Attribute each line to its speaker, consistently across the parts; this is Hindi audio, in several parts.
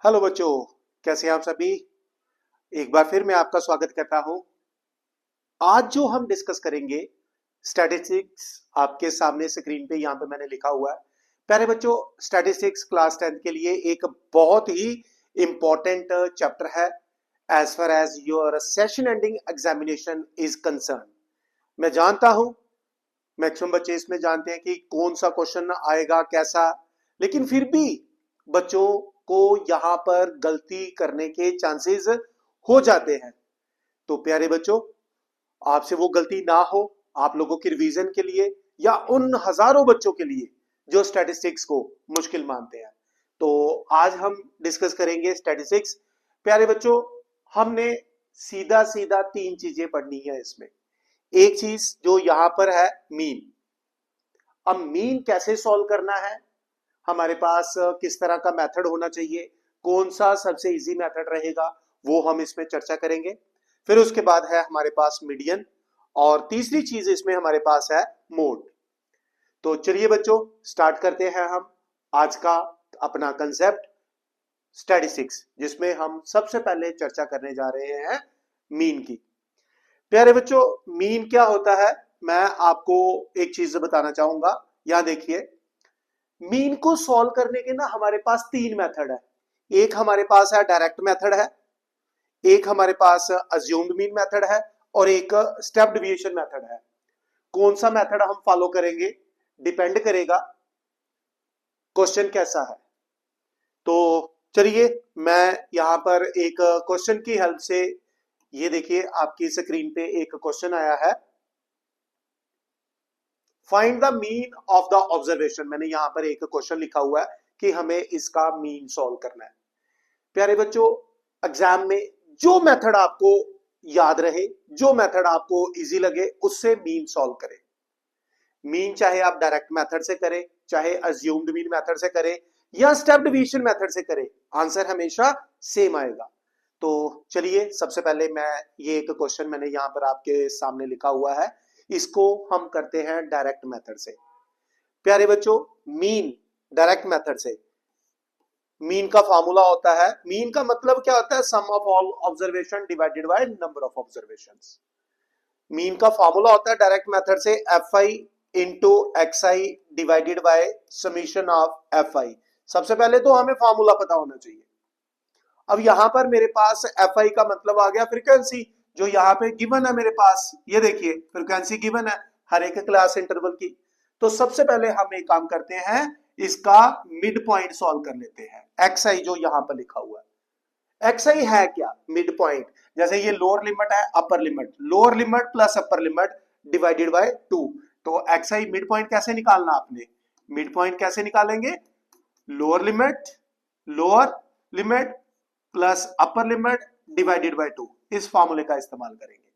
Speaker 1: हेलो बच्चों, कैसे हैं आप सभी। एक बार फिर मैं आपका स्वागत करता हूं। आज जो हम डिस्कस करेंगे स्टैटिस्टिक्स, आपके सामने स्क्रीन पे यहां पे मैंने लिखा हुआ है। प्यारे बच्चों, स्टैटिस्टिक्स क्लास 10 के लिए एक बहुत ही इंपॉर्टेंट चैप्टर है as far as your session ending examination is concern. मैं जानता हूं मैक्सिमम बच्चे इसमें जानते हैं कि कौन सा क्वेश्चन आएगा कैसा, लेकिन फिर भी बच्चों को यहां पर गलती करने के चांसेस हो जाते हैं। तो प्यारे बच्चों, आपसे वो गलती ना हो, आप लोगों की रिवीजन के लिए या उन हजारों बच्चों के लिए जो स्टैटिस्टिक्स को मुश्किल मानते हैं, तो आज हम डिस्कस करेंगे स्टैटिस्टिक्स। प्यारे बच्चों, हमने सीधा सीधा तीन चीजें पढ़नी है इसमें। एक चीज जो यहां पर है मीन। अब मीन कैसे सॉल्व करना है, हमारे पास किस तरह का मेथड होना चाहिए, कौन सा सबसे इजी मेथड रहेगा, वो हम इसमें चर्चा करेंगे। फिर उसके बाद है हमारे पास मीडियन, और तीसरी चीज इसमें हमारे पास है मोड। तो चलिए बच्चों, स्टार्ट करते हैं हम आज का अपना कंसेप्ट स्टैटिस्टिक्स, जिसमें हम सबसे पहले चर्चा करने जा रहे हैं मीन की। प्यारे बच्चों, मीन क्या होता है, मैं आपको एक चीज बताना चाहूंगा। यहां देखिए, मीन को सॉल्व करने के ना हमारे पास तीन मेथड है। एक हमारे पास है डायरेक्ट मेथड है, एक हमारे पास अज्यूम्ड मीन मेथड है, और एक स्टेप डिविएशन मेथड है। कौन सा मेथड हम फॉलो करेंगे डिपेंड करेगा क्वेश्चन कैसा है। तो चलिए, मैं यहां पर एक क्वेश्चन की हेल्प से, ये देखिए आपकी स्क्रीन पे एक क्वेश्चन आया है, find the mean of the observation. मैंने यहां पर एक क्वेश्चन लिखा हुआ है कि हमें इसका मीन सॉल्व करना है। प्यारे बच्चों, एग्जाम में जो मेथड आपको याद रहे, जो मेथड आपको इजी लगे, उससे मीन सॉल्व करें। मीन चाहे आप डायरेक्ट मेथड से करें, चाहे अज्यूम्ड मीन मेथड से करें, या स्टेप डिवीजन मेथड से करें, आंसर हमेशा सेम आएगा। तो चलिए, सबसे पहले मैं ये एक क्वेश्चन मैंने यहां पर आपके सामने लिखा हुआ है, इसको हम करते हैं डायरेक्ट मेथड से। प्यारे बच्चों, मीन डायरेक्ट मेथड से, मीन का फॉर्मूला होता है, मीन का मतलब क्या होता है, sum of all observation divided by number of observations. Mean का फॉर्मूला होता है डायरेक्ट मेथड से F I into X I divided by summation of F I. सबसे पहले तो हमें फॉर्मूला पता होना चाहिए। अब यहां पर मेरे पास एफ आई का मतलब आ गया फ्रीक्वेंसी, जो यहाँ पे गिवन है मेरे पास। ये देखिए फ्रीक्वेंसी गिवन है हर एक क्लास इंटरवल की। तो सबसे पहले हम एक काम करते हैं, इसका मिड पॉइंट सॉल्व कर लेते हैं। एक्स आई जो यहाँ पर लिखा हुआ है, एक्स आई है क्या, मिड पॉइंट। जैसे ये लोअर लिमिट है, upper limit, lower limit plus upper limit divided by 2। तो एक्स आई मिड पॉइंट कैसे निकालना आपने, मिड पॉइंट कैसे निकालेंगे, lower limit plus upper limit divided by 2, इस फॉर्मूले का इस्तेमाल करेंगे।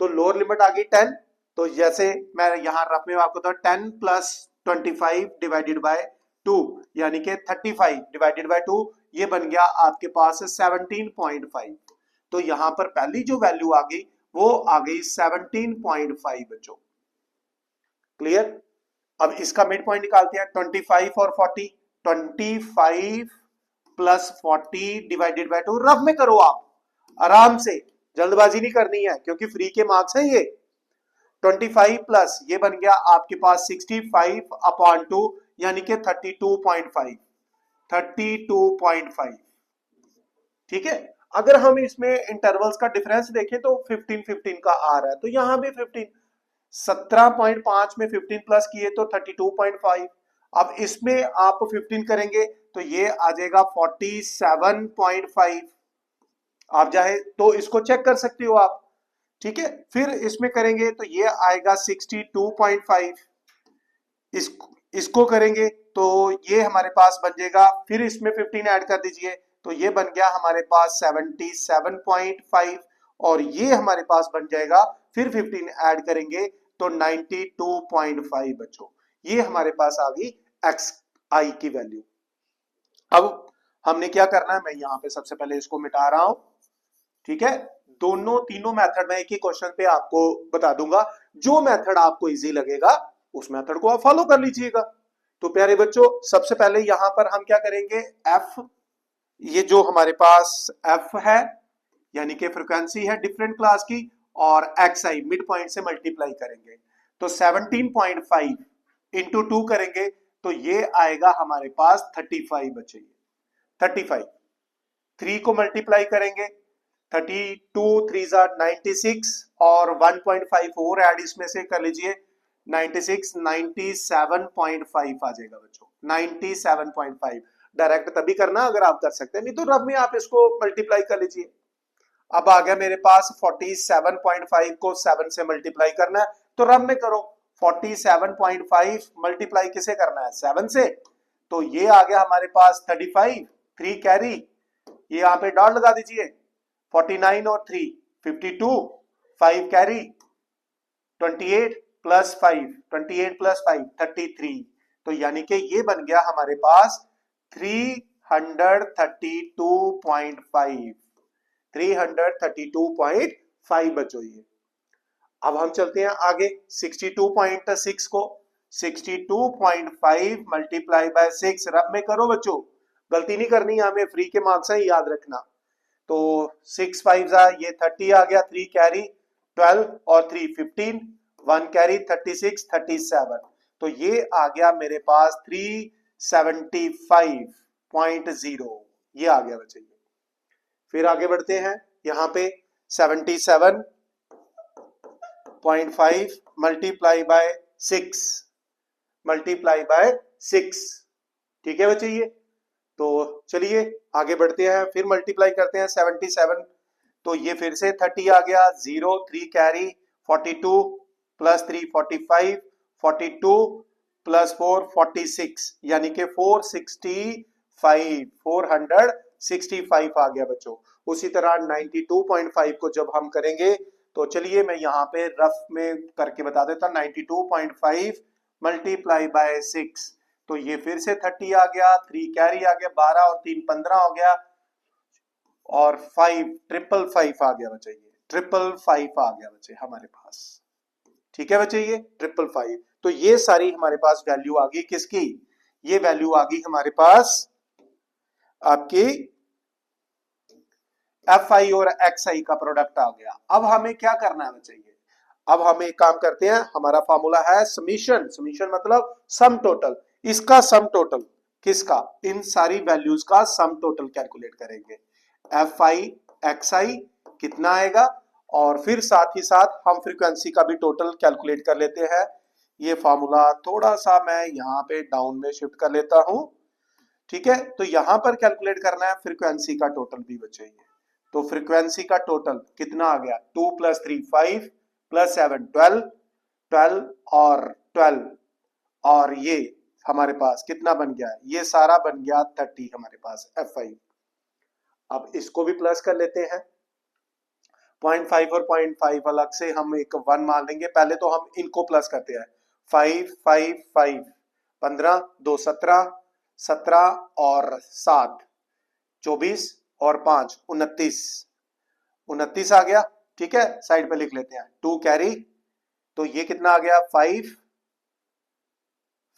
Speaker 1: तो लोअर लिमिट आ गई 10, तो जैसे मैं यहां रफ में आपको तो 10 प्लस 25 डिवाइडेड बाय 2, यानी कि 35 डिवाइडेड बाय 2, ये बन गया आपके पास 17.5। तो यहां पर पहली जो वैल्यू आ गई वो आ गई 17.5 बच्चों। क्लियर। अब इसका मिड पॉइंट निकालते हैं, 25 और 40, 25 प्लस 40 डिवाइडेड बाय 2, रफ में करो आप आराम से, जल्दबाजी नहीं करनी है क्योंकि फ्री के मार्क्स है ये। 25 प्लस ये बन गया आपके पास 65 अपॉन 2, यानी कि 32.5, 32.5। ठीक है। अगर हम इसमें इंटरवल्स का डिफरेंस देखें तो 15 का आ रहा है, तो यहां भी 15, 17.5 में 15 प्लस किए तो 32.5। अब इसमें आप 15 करेंगे तो ये आ जाएगा 47.5। आप चाहे तो इसको चेक कर सकते हो आप। ठीक है, फिर इसमें करेंगे तो ये आएगा 62.5। इसको करेंगे तो ये हमारे पास बन जाएगा, फिर इसमें 15 ऐड कर दीजिए तो ये बन गया हमारे पास 77.5, और ये हमारे पास बन जाएगा, फिर 15 ऐड करेंगे तो 92.5 बच्चों। ये हमारे पास आ गई एक्स आई की वैल्यू। अब हमने क्या करना है, मैं यहां पे सबसे पहले इसको मिटा रहा हूं। ठीक है, दोनों तीनों मेथड में एक ही क्वेश्चन पे आपको बता दूंगा, जो मेथड आपको इजी लगेगा उस मेथड को आप फॉलो कर लीजिएगा। तो प्यारे बच्चों, सबसे पहले यहां पर हम क्या करेंगे, एफ ये जो हमारे पास एफ है यानी कि फ्रीक्वेंसी है डिफरेंट क्लास की, और एक्स आई मिड पॉइंट से मल्टीप्लाई करेंगे तो 17.5 इंटू 2 करेंगे तो ये आएगा हमारे पास 35 बचेगी। 35 3 को मल्टीप्लाई करेंगे 32 3 96 और 1.5 और ऐड इसमें से कर लीजिए 96 97.5 आ जाएगा बच्चों 97.5। डायरेक्ट तभी करना अगर आप कर सकते हैं, नहीं तो रब में आप इसको मल्टीप्लाई कर लीजिए। अब आ गया मेरे पास 47.5 को 7 से मल्टीप्लाई करना है तो रब में करो 47.5 मल्टीप्लाई किसे करना है 7 से, तो ये आ गया हमारे पास 35 3 कैरी, ये यहां पे डॉट लगा दीजिए 49 और 3 52 5 कैरी 28 प्लस 5 28 प्लस 5 33, तो यानी कि ये बन गया हमारे पास 332.5 332.5 बचो ये। अब हम चलते हैं आगे 62.6 को 62.5 मल्टीप्लाई बाय 6 रब में करो बच्चों, गलती नहीं करनी हमें, फ्री के मार्क्स हैं याद रखना। तो 6 5 ये 30 आ गया 3 कैरी 12 और 3 15 1 कैरी 36 37, तो ये आ गया मेरे पास 375.0 ये आ गया बच्चे। फिर आगे बढ़ते हैं यहां पे 77.5 मल्टीप्लाई बाय 6 मल्टीप्लाई बाय 6, ठीक है बच्चे ये। तो चलिए आगे बढ़ते हैं, फिर मल्टीप्लाई करते हैं 77, तो ये फिर से 30 आ गया 0 3 कैरी 42 प्लस 3 45 42 प्लस 4 46 यानी कि 465 आ गया बच्चों। उसी तरह 92.5 को जब हम करेंगे तो चलिए मैं यहाँ पे रफ में करके बता देता 92.5 मल्टीप्लाई बाय 6, तो ये फिर से 30 आ गया 3 कैरी आ गया 12 और 3 15 हो गया और 5 555 आ गया बच्चे, ये 555 आ गया बच्चे हमारे पास, ठीक है बच्चे ये 555। तो ये सारी हमारे पास वैल्यू आ गई किसकी, ये वैल्यू आ गई हमारे पास आपकी एफ आई और एक्स आई का प्रोडक्ट आ गया। अब हमें क्या करना है चाहिए, अब हम एक काम करते हैं, हमारा फॉर्मूला है समीशन, समीशन मतलब सम टोटल, इसका सम टोटल किसका, इन सारी वैल्यूज का सम टोटल कैलकुलेट करेंगे। एफ आई एक्स आई कितना आएगा, और फिर साथ ही साथ हम फ्रीक्वेंसी का भी टोटल कैलकुलेट कर लेते हैं। ये फॉर्मूला थोड़ा सा मैं यहाँ पे डाउन में शिफ्ट कर लेता हूं, ठीक है। तो यहां पर कैलकुलेट करना है फ्रीक्वेंसी का टोटल भी बच्चे, तो फ्रीक्वेंसी का टोटल कितना आ गया 2 प्लस 3 5 प्लस 7 12 12 और 12, और ये हमारे पास कितना बन गया, ये सारा बन गया 30 हमारे पास एफ आई। अब इसको भी प्लस कर लेते हैं 0.5 और 0.5 अलग से हम एक 1 मान लेंगे, पहले तो हम इनको प्लस करते हैं 5 5 5 15 2 17 17 और 7 24 और 5 29 29 आ गया, ठीक है। साइड पे लिख लेते हैं 2 कैरी, तो ये कितना आ गया 5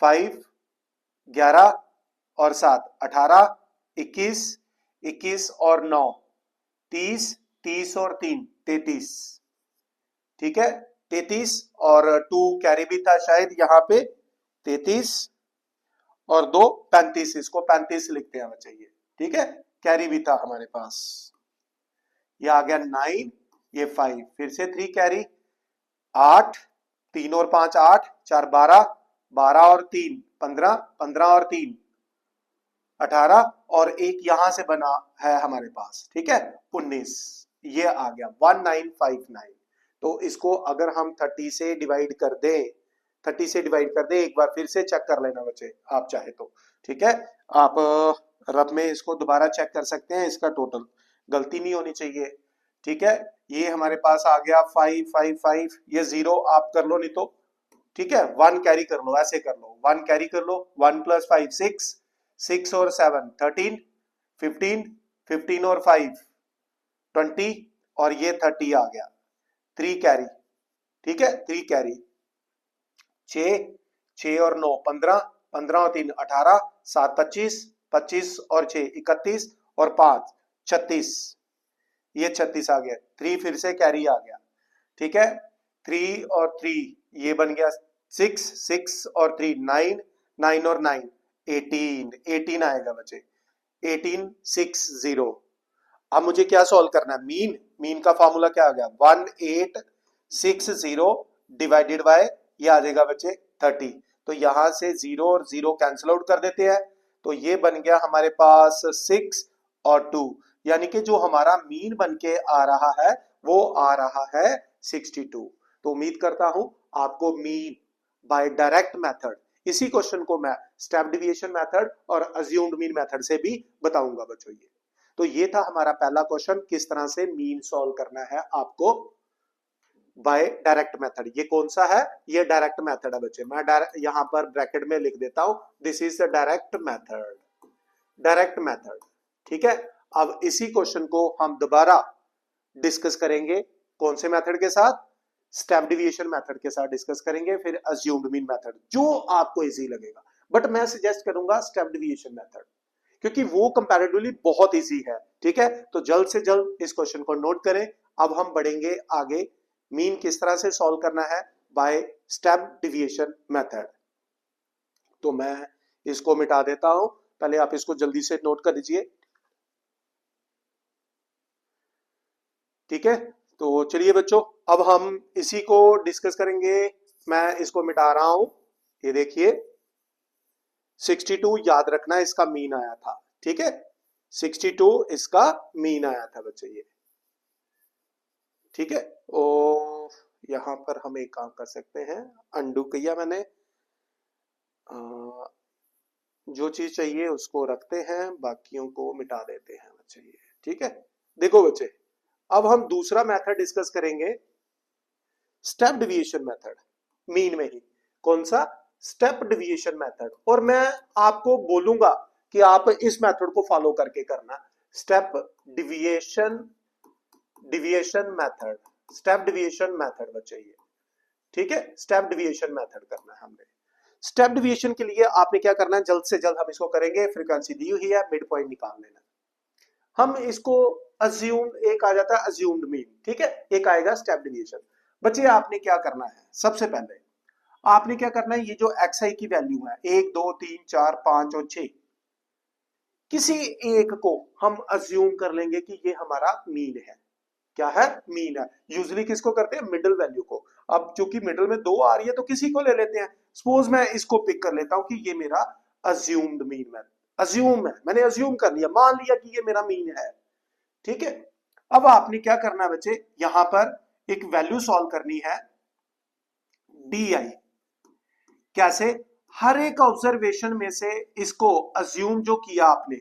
Speaker 1: 5 11 और 7 18 21 21 और 9 30 30 और 3 33, ठीक है 33 और 2 कैरी भी था शायद यहाँ पे 33 और 2 35, इसको 35 लिखते हैं बच्चे ये, ठीक है कैरी भी था हमारे पास। ये आ गया 9, ये 5 फिर से 3 कैरी 8 3 और 5 8 4 12 12 और 3 15 15 और 3 18 और एक यहां से बना है हमारे पास, ठीक है 19, ये आ गया 1959। तो इसको अगर हम 30 से डिवाइड कर दें, 30 से डिवाइड कर दें, एक बार फिर से चेक कर लेना बच्चे आप चाहे तो, ठीक है। आप रब में इसको दोबारा चेक कर सकते हैं, इसका टोटल गलती नहीं होनी चाहिए, ठीक है। ये हमारे पास आ गया 5 5 5, ये 0 आप कर लो नहीं तो, ठीक है 1 कैरी कर लो, ऐसे कर लो 1 कैरी कर लो 1 प्लस 5 6 6 और 7 13 15 15 और 5 20 और ये 30 आ गया 3 कैरी, ठीक है 3 कैरी 6 6 और 9 15 15 और 3 18 7 25 25 और 6 31 और 5 36, ये 36 आ गया, 3 फिर से कैरी आ गया, ठीक है, 3 और 3 ये बन गया 6, 6 और 3 9, 9 और 9 18, 18 आएगा बच्चे, 18 6 0। अब मुझे क्या सॉल्व करना है, मीन, मीन का फॉर्मूला क्या आ गया 1860 डिवाइडेड बाय ये आ जाएगा बच्चे 30। तो यहां से 0 और 0 कैंसिल आउट कर देते हैं, तो ये बन गया हमारे पास 6 और 2, यानी कि जो हमारा मीन बन के आ रहा है वो आ रहा है 62। तो उम्मीद करता हूं आपको मीन बाय डायरेक्ट मेथड, इसी क्वेश्चन को मैं स्टेप डिविएशन मेथड और अज्यूम्ड मीन मेथड से भी बताऊंगा बच्चों। ये तो ये था हमारा पहला क्वेश्चन, किस तरह से मीन सॉल्व करना है आपको बाय डायरेक्ट मेथड। ये कौन सा है, ये डायरेक्ट मेथड है बच्चे, मैं डायरेक्ट यहां पर ब्रैकेट में लिख देता हूं, this is the direct method, direct method, ठीक है। अब इसी क्वेश्चन को हम दोबारा डिस्कस करेंगे, कौन से मेथड के साथ, स्टेप डिविएशन मेथड के साथ डिस्कस करेंगे, फिर अज्यूम्ड मीन मेथड, जो आपको इजी लगेगा, बट मैं सजेस्ट करूंगा स्टेप डिविएशन मेथड, क्योंकि वो कंपैरेटिवली बहुत इजी है, ठीक है। तो जल्द से जल्द इस क्वेश्चन को नोट करें। अब हम बढ़ेंगे आगे, मीन किस तरह से सॉल्व करना है बाय स्टेप डिविएशन मेथड। तो मैं इसको मिटा देता हूं, पहले आप इसको जल्दी से नोट कर लीजिए, ठीक है। तो चलिए बच्चों, अब हम इसी को डिस्कस करेंगे, मैं इसको मिटा रहा हूं, ये देखिए 62 याद रखना इसका मीन आया था, ठीक है, 62 इसका मीन आया था बच्चे ये, ठीक है। और यहां पर हम एक काम कर सकते हैं, अनडू किया मैंने, जो चीज चाहिए उसको रखते हैं, बाकियों को मिटा देते हैं बच्चे ये, ठीक है। देखो बच्चे, अब हम दूसरा मेथड डिस्कस करेंगे, स्टेप डिविएशन मेथड, मीन में ही, कौन सा, स्टेप डिविएशन मेथड। और मैं आपको बोलूंगा कि आप इस मेथड को फॉलो करके करना, step deviation, deviation method, step deviation method बच्चे ये, ठीक है, स्टेप डिविएशन मेथड करना है हमने। स्टेप डिविएशन के लिए आपने क्या करना है, जल्द से जल्द हम इसको करेंगे, फ्रीक्वेंसी दी हुई है, मिड पॉइंट निकाल लेना, हम इसको अज्यूम, एक आ जाता है अज्यूम्ड मीन, ठीक है, एक आएगा स्टेप डिविएशन। बच्चे आपने क्या करना है, सबसे पहले आपने क्या करना है, ये जो xi की वैल्यू है 1 2 3 4 5 और 6, किसी एक को हम अज्यूम कर लेंगे कि ये हमारा मीन है, क्या है, मीन है। यूजुअली किसको करते हैं, मिडिल वैल्यू को। अब चूंकि मिडिल में 2 आ रही है तो किसी को ले लेते हैं, सपोज मैं इसको पिक कर लेता हूं कि ये मेरा अज्यूम्ड मीन है, अज्यूम है, मैंने अज्यूम कर लिया, मान लिया कि ये मेरा मीन है, ठीक है। अब आपने क्या करना है बच्चे, यहां पर एक वैल्यू सॉल्व करनी है डी आई, कैसे, हर एक ऑब्जर्वेशन में से इसको अज्यूम जो किया आपने,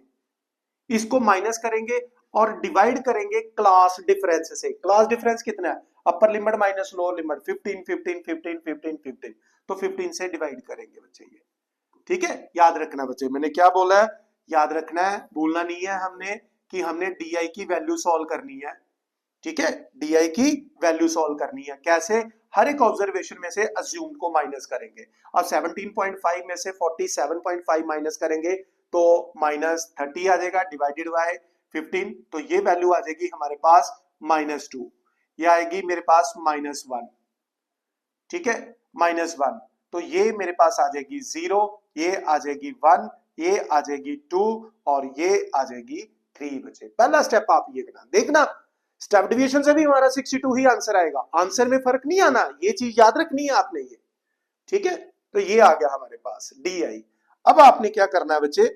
Speaker 1: इसको माइनस करेंगे और डिवाइड करेंगे क्लास डिफरेंस से। क्लास डिफरेंस कितना है, upper limit minus lower limit 15 15 15 15 15, तो 15 से डिवाइड करेंगे बच्चे ये, ठीक है। याद रखना बच्चे, मैंने क्या बोला है, याद रखना है, भूलना नहीं है हमने कि हमने डी आई की वैल्यू सॉल्व करनी है, ठीक है, डी आई की वैल्यू सॉल्व करनी है, कैसे, हर एक ऑब्जर्वेशन में से अज्यूम को माइनस करेंगे, और 17.5 में से 47.5 माइनस करेंगे तो माइनस 30 आ जाएगा, डिवाइडेड बाय 15, तो ये वैल्यू आ जाएगी हमारे पास -2, ये आएगी मेरे पास -1, ठीक है, -1, तो ये मेरे पास आ जाएगी 0, ये आ जाएगी 1, ये आ जाएगी 2 और ये आ जाएगी 3 बचे। पहला स्टेप आप ये देखना, स्टेप डिविएशन से भी हमारा 62 ही आंसर आएगा, आंसर में फर्क नहीं आना, ये चीज याद रखनी है आपने ये, ठीक है। तो ये आ गया हमारे पास डी आई। अब आपने क्या करना है बच्चे,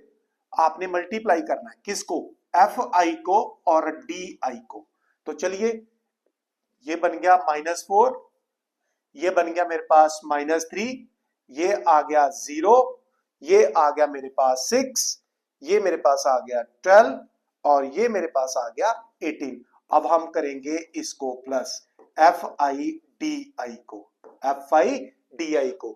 Speaker 1: आपने मल्टीप्लाई करना है किसको, एफ आई को और डी आई को। तो चलिए, ये बन गया -4, ये बन गया मेरे पास -3, ये आ गया 0, ये आ गया मेरे पास 6, ये मेरे पास आ गया 12 और ये मेरे पास आ गया 18। अब हम करेंगे इसको प्लस, एफ आई डी आई को, एफ आई डी आई को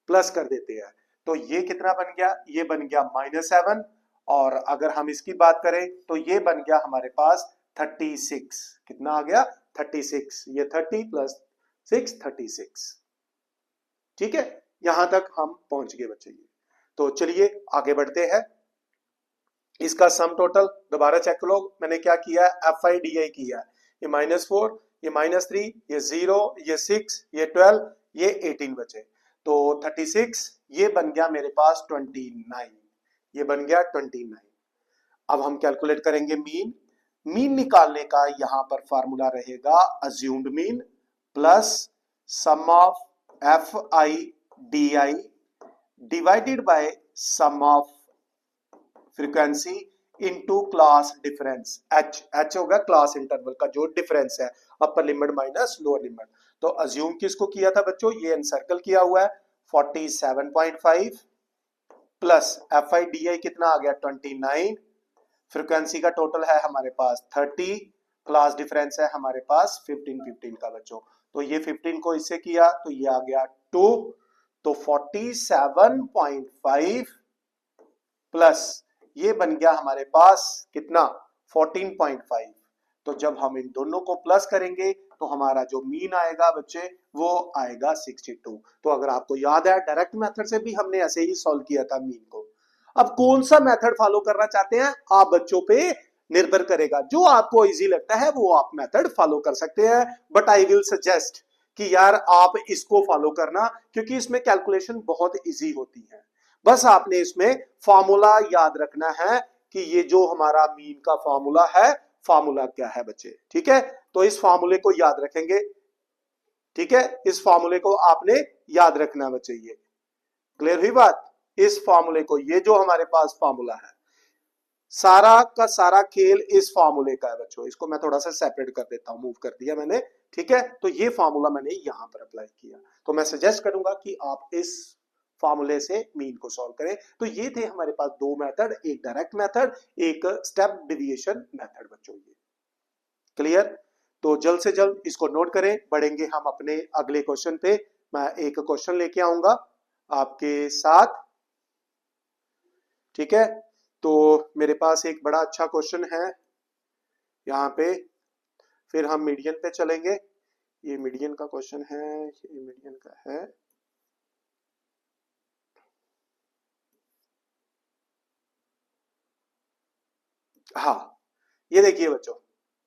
Speaker 1: प्लस कर देते हैं, तो ये कितना बन गया, ये बन गया -7, और अगर हम इसकी बात करें तो ये बन गया हमारे पास 36, कितना आ गया 36, ये 30 + 6 36, ठीक है, यहां तक हम पहुंच गए बच्चे। तो चलिए आगे बढ़ते हैं, इसका सम टोटल दोबारा चेक करो, मैंने क्या किया, एफ आई डी आई किया, ये -4, ये -3, ये 0, ये 6, ये 12, ये 18 बचे, तो 36, ये बन गया मेरे पास 29, ये बन गया 29। अब हम कैलकुलेट करेंगे मीन। मीन निकालने का यहां पर फार्मूला रहेगा assumed mean plus sum of F i d i divided by sum of frequency into class difference, h होगा क्लास इंटरवल का जो डिफरेंस है, upper limit minus lower limit. तो अज्यूम किसको किया था बच्चों, ये एनसर्कल किया हुआ है 47.5 प्लस एफ आई डी आई कितना आ गया 29, फ्रीक्वेंसी का टोटल है हमारे पास 30, क्लास डिफरेंस है हमारे पास 15 का बच्चों। तो ये 15 को इससे किया तो ये आ गया 2, तो 47.5 प्लस ये बन गया हमारे पास कितना 14.5। तो जब हम इन दोनों को प्लस करेंगे तो हमारा जो मीन आएगा बच्चे वो आएगा 62। तो अगर आपको याद है डायरेक्ट मेथड से भी हमने ऐसे ही सॉल्व किया था मीन को। अब कौन सा मेथड फॉलो करना चाहते हैं आप बच्चों पे निर्भर करेगा, जो आपको इजी लगता है वो आप मेथड फॉलो कर सकते हैं, बट आई विल सजेस्ट कि यार आप इसको फॉलो करना क्योंकि इसमें कैलकुलेशन बहुत इजी होती है। बस आपने इसमें फॉर्मूला याद रखना है कि ये जो हमारा मीन का फॉर्मूला है, फॉर्मूला क्या है बच्चे, ठीक है। तो इस फॉर्मूले को याद रखेंगे, ठीक है, इस फॉर्मूले को आपने याद रखना बच्चे। ये क्लियर हुई बात, इस फॉर्मूले को, ये जो हमारे पास फॉर्मूला है सारा का सारा खेल इस फॉर्मूले का है बच्चों। इसको मैं थोड़ा सा सेपरेट कर देता हूं, मूव कर दिया मैंने, ठीक है। तो ये फॉर्मूला मैंने यहां पर अप्लाई किया, तो मैं सजेस्ट करूंगा कि आप इस फॉर्मूले से मीन को सॉल्व करें। तो ये थे हमारे पास दो मेथड, एक डायरेक्ट मेथड, एक स्टेप डेविएशन मेथड बच्चों। ये क्लियर, तो जल्द से जल्द इसको नोट करें, बढ़ेंगे हम अपने अगले क्वेश्चन पे। मैं एक क्वेश्चन लेके आऊंगा आपके साथ, ठीक है। तो मेरे पास एक बड़ा अच्छा क्वेश्चन है यहाँ पे, फिर हम मीडियन पे चलेंगे। ये मीडियन का क्वेश्चन है, ये मीडियन का है। हाँ, ये देखिए बच्चों,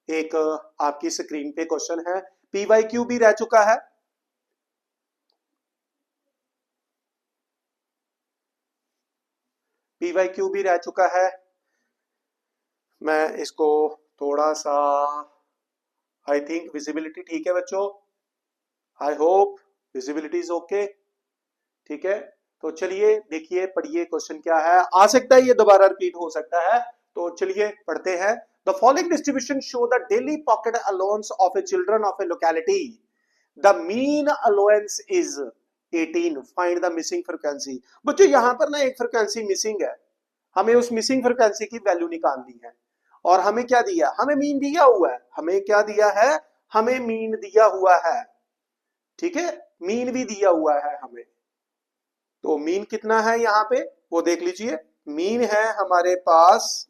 Speaker 1: एक आपकी स्क्रीन पे क्वेश्चन है, पी वाई क्यू भी रह चुका है, पी वाई क्यू भी रह चुका है। मैं इसको थोड़ा सा, आई थिंक विजिबिलिटी ठीक है बच्चों, I hope visibility is okay, ठीक है। तो चलिए देखिए, पढ़िए क्वेश्चन क्या है, आ सकता है ये दोबारा रिपीट हो सकता है, तो चलिए पढ़ते हैं। The following distribution show the daily pocket allowance of A children of A locality, the mean allowance is 18, find the missing frequency. बच्चों यहां पर ना एक फ्रीक्वेंसी मिसिंग है, हमें उस मिसिंग फ्रीक्वेंसी की वैल्यू निकालनी है। और हमें क्या दिया, हमें मीन दिया हुआ है, हमें क्या दिया है, हमें मीन दिया हुआ है, ठीक है, मीन भी दिया हुआ है हमें। तो मीन कितना है यहाँ पे वो देख लीजिए, मीन है हमारे पास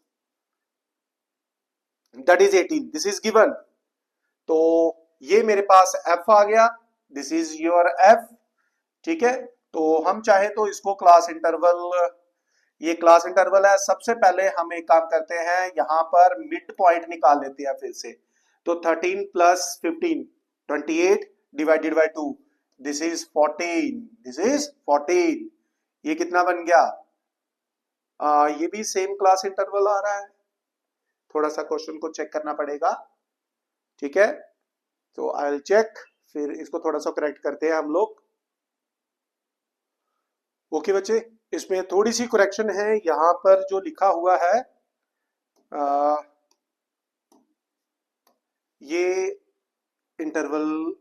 Speaker 1: that is 18, this is given. तो ये मेरे पास एफ आ गया, दिस इज योर एफ, ठीक है। तो हम चाहे तो इसको क्लास इंटरवल, ये क्लास इंटरवल है, सबसे पहले हम एक काम करते हैं, यहां पर मिड पॉइंट निकाल लेते हैं फिर से। तो 13 plus 15 28 divided by 2, this is 14, this is 14, ये कितना बन गया, ये भी सेम क्लास इंटरवल आ रहा है, थोड़ा सा क्वेश्चन को चेक करना पड़ेगा, ठीक है। तो आई विल चेक, फिर इसको थोड़ा सा करेक्ट करते हैं हम लोग। ओके बच्चे, इसमें थोड़ी सी करेक्शन है, यहां पर जो लिखा हुआ है ये इंटरवल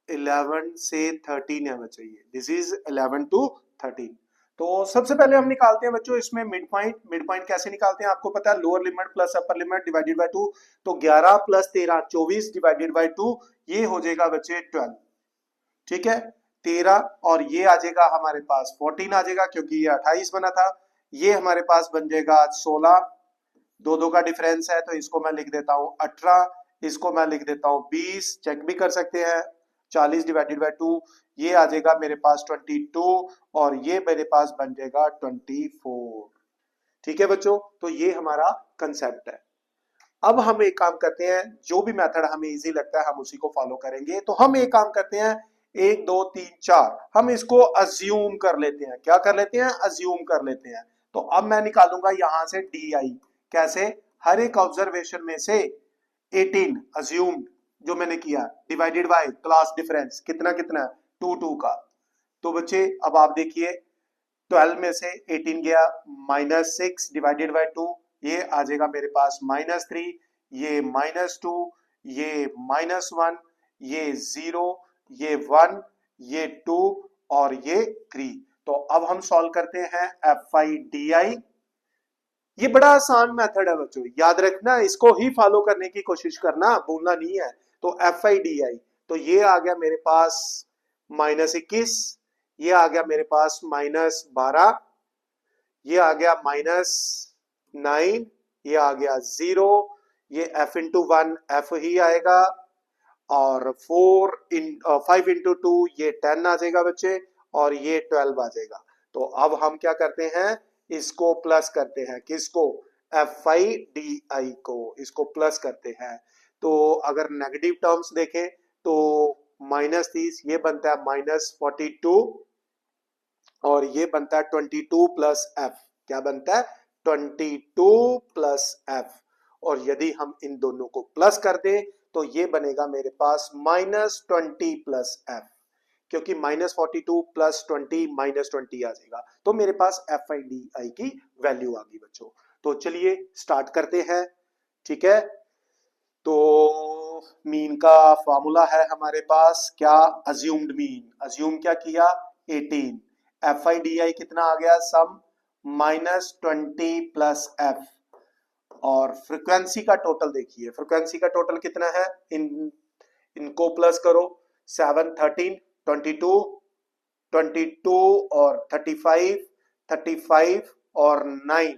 Speaker 1: 11 से 13 है बच्चे, ये दिस इज 11 to 13। तो सबसे पहले हम निकालते हैं बच्चों इसमें मिड पॉइंट। मिड पॉइंट कैसे निकालते हैं आपको पता है, lower limit plus upper limit divided by 2। तो 11 प्लस 13 24 डिवाइडेड बाय 2, ये हो जाएगा बच्चे 12, ठीक है। 13 और ये आ जाएगा हमारे पास 14 आ जाएगा, क्योंकि ये 28 बना था, ये हमारे पास बन जाएगा 16, दो दो का डिफरेंस है, तो इसको मैं लिख देता हूं 18, इसको मैं लिख देता हूं 20, चेक भी कर सकते हैं, 40 डिवाइडेड बाय 2, ये आ जाएगा मेरे पास 22, और ये मेरे पास बन जाएगा 24, ठीक है बच्चों, तो ये हमारा कंसेप्ट है। अब हम एक काम करते हैं, जो भी मेथड हमें इजी लगता है हम उसी को फॉलो करेंगे। तो हम एक काम करते हैं, 1 2 3 4 हम इसको अज्यूम कर लेते हैं। क्या कर लेते हैं? अज्यूम कर लेते हैं। तो अब मैं निकालूंगा यहां से डी आई। कैसे? हर एक ऑब्जर्वेशन में से 18 अज्यूम जो मैंने किया डिवाइडेड बाय क्लास डिफरेंस कितना कितना 2 2 का। तो बच्चे अब आप देखिए 12 में से 18 गया, -6 डिवाइडेड बाय 2, ये आ जाएगा मेरे पास -3, ये -2, ये -1, ये 0, ये 1, ये 2 और ये 3। तो अब हम सॉल्व करते हैं एफ आई डी आई। ये बड़ा आसान मेथड है बच्चों, याद रखना, इसको ही फॉलो करने की कोशिश करना, भूलना नहीं है। तो एफ आई डी आई, तो ये आ गया मेरे पास -21, ये आ गया मेरे पास -12, ये आ गया -9, ये आ गया 0, ये f इंटू 1 f ही आएगा, और 5 इंटू 2 ये 10 आ जाएगा बच्चे, और ये 12 आ जाएगा। तो अब हम क्या करते हैं, इसको प्लस करते हैं, किसको? एफ आई डी आई को, इसको प्लस करते हैं। तो अगर नेगेटिव टर्म्स देखें तो -30 ये बनता है -42, और ये बनता है 22 प्लस एफ। क्या बनता है? 22 प्लस एफ। और यदि हम इन दोनों को प्लस कर दें तो ये बनेगा मेरे पास -20 प्लस एफ, क्योंकि -42 प्लस 20 -20 आ जाएगा। तो मेरे पास एफ आई डी आई की वैल्यू आ गई बच्चों। तो चलिए स्टार्ट करते हैं। ठीक है, तो मीन का फॉर्मूला है हमारे पास क्या? Assumed mean. अज्यूम क्या किया? 18। एफ आई डी आई कितना आ गया? सम -20 प्लस एफ। और फ्रीक्वेंसी का टोटल देखिए, फ्रीक्वेंसी का टोटल कितना है? इनको प्लस करो, 7 13 22 22 और 35 35 और 9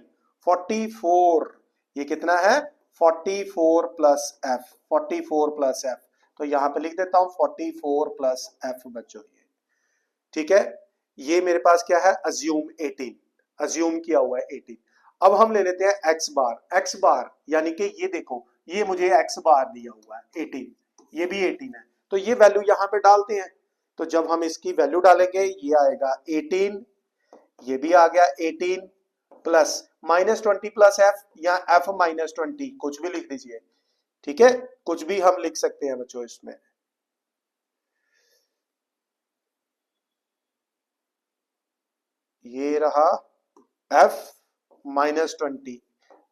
Speaker 1: 44। ये कितना है? 44 प्लस एफ, 44 प्लस एफ। तो यहां पे लिख देता हूं 44 प्लस एफ बच्चों। ये ठीक है, ये मेरे पास क्या है? अज्यूम 18, अज्यूम किया हुआ है 18। अब हम ले लेते हैं एक्स बार। एक्स बार यानी कि ये देखो, ये मुझे एक्स बार दिया हुआ है 18, ये भी 18 है। तो ये वैल्यू यहां पे डालते हैं। तो जब हम इसकी वैल्यू डालेंगे ये आएगा 18, ये भी आ गया 18 प्लस -20 प्लस एफ, या एफ -20 कुछ भी लिख दीजिए। ठीक है, कुछ भी हम लिख सकते हैं बच्चों इसमें। ये रहा f -20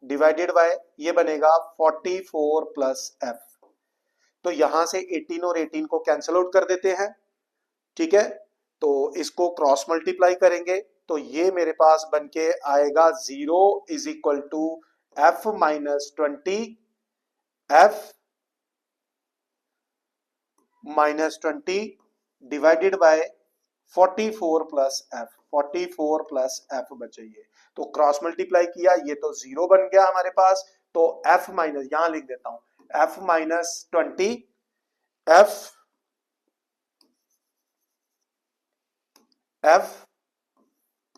Speaker 1: डिवाइडेड बाय ये बनेगा 44 प्लस f। तो यहां से 18 और 18 को कैंसिल आउट कर देते हैं। ठीक है, तो इसको क्रॉस मल्टीप्लाई करेंगे तो ये मेरे पास बनके आएगा 0 is equal to f -20 f -20 divided by 44 plus f, 44 plus f बचेगी। तो क्रॉस मल्टीप्लाई किया, ये तो 0 बन गया हमारे पास। तो एफ माइनस, यहां लिख देता हूं एफ -20, एफ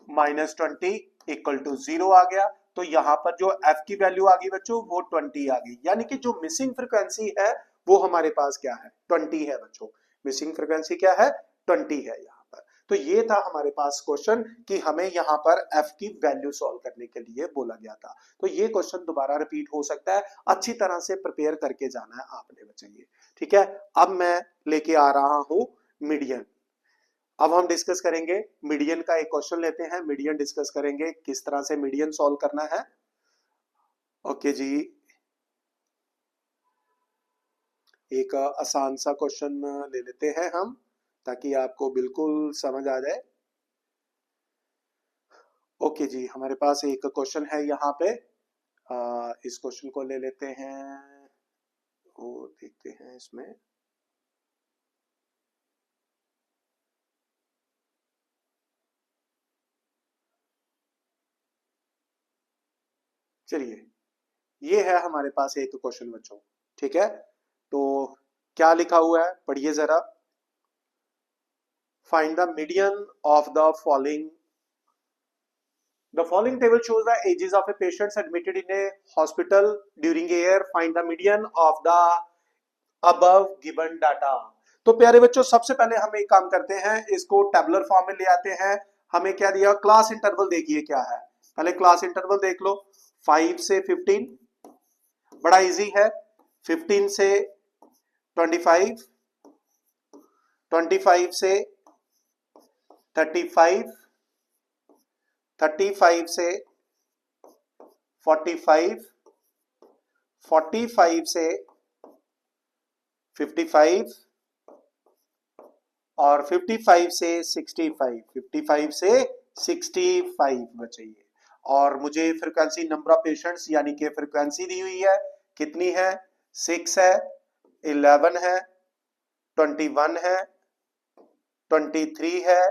Speaker 1: -20 इक्वल टू 0 आ गया। तो यहां पर जो एफ की वैल्यू आ गई बच्चों वो 20 आ गई, यानी कि जो मिसिंग फ्रीक्वेंसी है वो हमारे पास क्या है? 20 है बच्चों। मिसिंग फ्रीक्वेंसी क्या है? 20 है यहाँ पर। तो ये था हमारे पास क्वेश्चन कि हमें यहाँ पर एफ की वैल्यू सॉल्व करने के लिए बोला गया था। तो ये क्वेश्चन दोबारा रिपीट हो सकता है, अच्छी तरह से प्रिपेयर करके जाना है आपने बच्चे ये। ठीक है, अब मैं लेके आ रहा हूं मीडियन। अब हम डिस्कस करेंगे मीडियन का, एक क्वेश्चन लेते हैं, मीडियन डिस्कस करेंगे किस तरह से मीडियन सॉल्व करना है। ओके जी, एक आसान सा क्वेश्चन ले लेते हैं हम ताकि आपको बिल्कुल समझ आ जाए। ओके जी, हमारे पास एक क्वेश्चन है यहाँ पे, इस क्वेश्चन को ले लेते हैं, वो देखते हैं इसमें। चलिए, ये है हमारे पास एक क्वेश्चन बच्चों। ठीक है, तो क्या लिखा हुआ है पढ़िए जरा। Find the median of the following The following table shows the ages of a patients admitted in a hospital during a year. Find the median of the above given data. तो प्यारे बच्चों, सबसे पहले हम एक काम करते हैं, इसको टेबुलर फॉर्म में ले आते हैं। हमें क्या दिया, क्लास इंटरवल देखिए क्या है। पहले क्लास इंटरवल देख लो, 5 से 15, बड़ा इजी है। 15 से 25, 25 से 35, 35 से 45, 45 से 55 और 55 से 65, 55 से 65 बचे। और मुझे फ्रीक्वेंसी नंबर ऑफ पेशेंट्स यानी कि फ्रीक्वेंसी दी हुई है, कितनी है, 6 है, 11 है, 21 है, 23 है,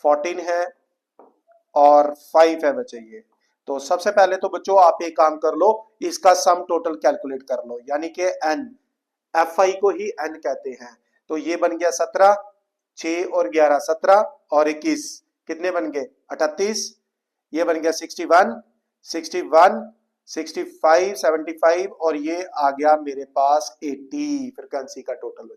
Speaker 1: 14 है और 5 है बचे ये। तो सबसे पहले तो बच्चों आप एक काम कर लो, इसका सम टोटल कैलकुलेट कर लो, यानी कि n, fi को ही n कहते हैं। तो ये बन गया 17, 6 और 11 17 और 21 कितने बन गए, 38। ये बन गया 61, 61, 65, 75 और ये आ गया मेरे पास 80 फ्रीक्वेंसी का टोटल।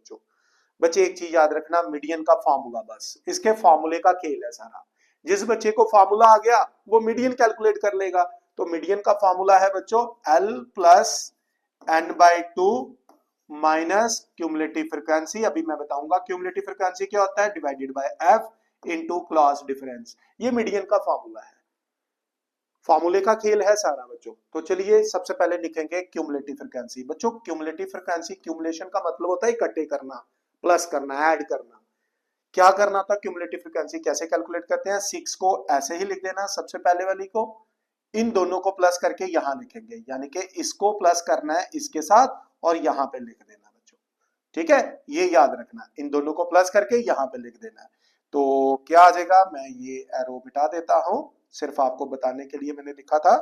Speaker 1: बच्चे एक चीज याद रखना, मीडियन का फॉर्मूला, बस इसके फॉर्मूले का खेल है सारा। जिस बच्चे को फॉर्मूला आ गया वो मीडियन कैलकुलेट कर लेगा। तो मीडियन का फॉर्मूला है बच्चों L plus n/2 minus cumulative frequency. अभी मैं बताऊंगा क्यूमुलेटिव फ्रीक्वेंसी क्या होता है, divided by f into class difference. ये मीडियन का फॉर्मूला है, फॉर्मूले का खेल है सारा बच्चों। तो चलिए सबसे पहले लिखेंगे क्यूमुलेटिव फ्रीक्वेंसी। बच्चों क्यूमुलेटिव फ्रीक्वेंसी, क्यूमुलेशन का मतलब होता है इकट्ठे करना, प्लस करना, ऐड करना। क्या करना था, क्यूमुलेटिव फ्रीक्वेंसी कैसे कैलकुलेट करते हैं, 6 को ऐसे ही लिख देना, सबसे पहले वाली को, इन दोनों को प्लस करके यहां लिखेंगे, यानी कि इसको प्लस करना है इसके साथ और यहां पे लिख देना बच्चों, ठीक है, ये याद रखना, इन दोनों को प्लस करके यहां पे लिख देना है। तो क्या आ जाएगा, मैं ये एरो मिटा देता हूं, सिर्फ आपको बताने के लिए मैंने लिखा था।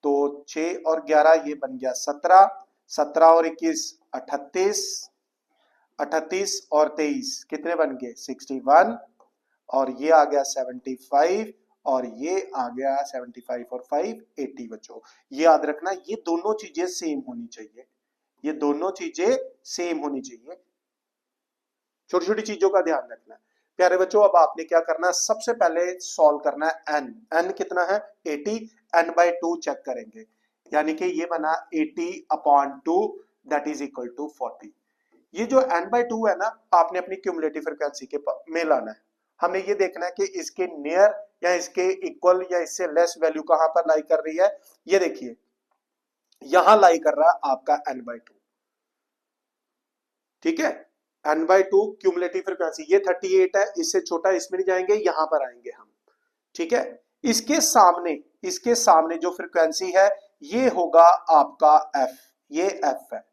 Speaker 1: तो 6 और 11 ये बन गया 17, 17 और 21 38, 38 और 23 कितने बन गए 61 और ये आ गया 75 और ये आ गया 75 और 5 80 बच्चों। ये याद रखना, ये दोनों चीजें सेम होनी चाहिए, ये दोनों चीजें सेम होनी चाहिए, छोटी छोटी चीजों का ध्यान रखना। प्यारे बच्चों अब आपने क्या करना है, सबसे पहले सॉल्व करना है n, n कितना है 80, n/2 चेक करेंगे, यानी कि ये बना 80/2 दैट इज इक्वल टू 40। ये जो n/2 है ना, आपने अपनी क्यूमुलेटिव फ्रीक्वेंसी के में लाना है। हमें ये देखना है कि इसके नियर या इसके इक्वल या इससे लेस वैल्यू कहां पर लाई कर रही है। ये देखिए यहां लाई कर रहा है आपका n/2, ठीक है, n/2 क्यूमुलेटिव फ्रीक्वेंसी, ये 38 है, इससे छोटा इसमें नहीं जाएंगे, यहां पर आएंगे हम, ठीक है। इसके सामने जो फ्रीक्वेंसी है ये होगा आपका f, ये f है,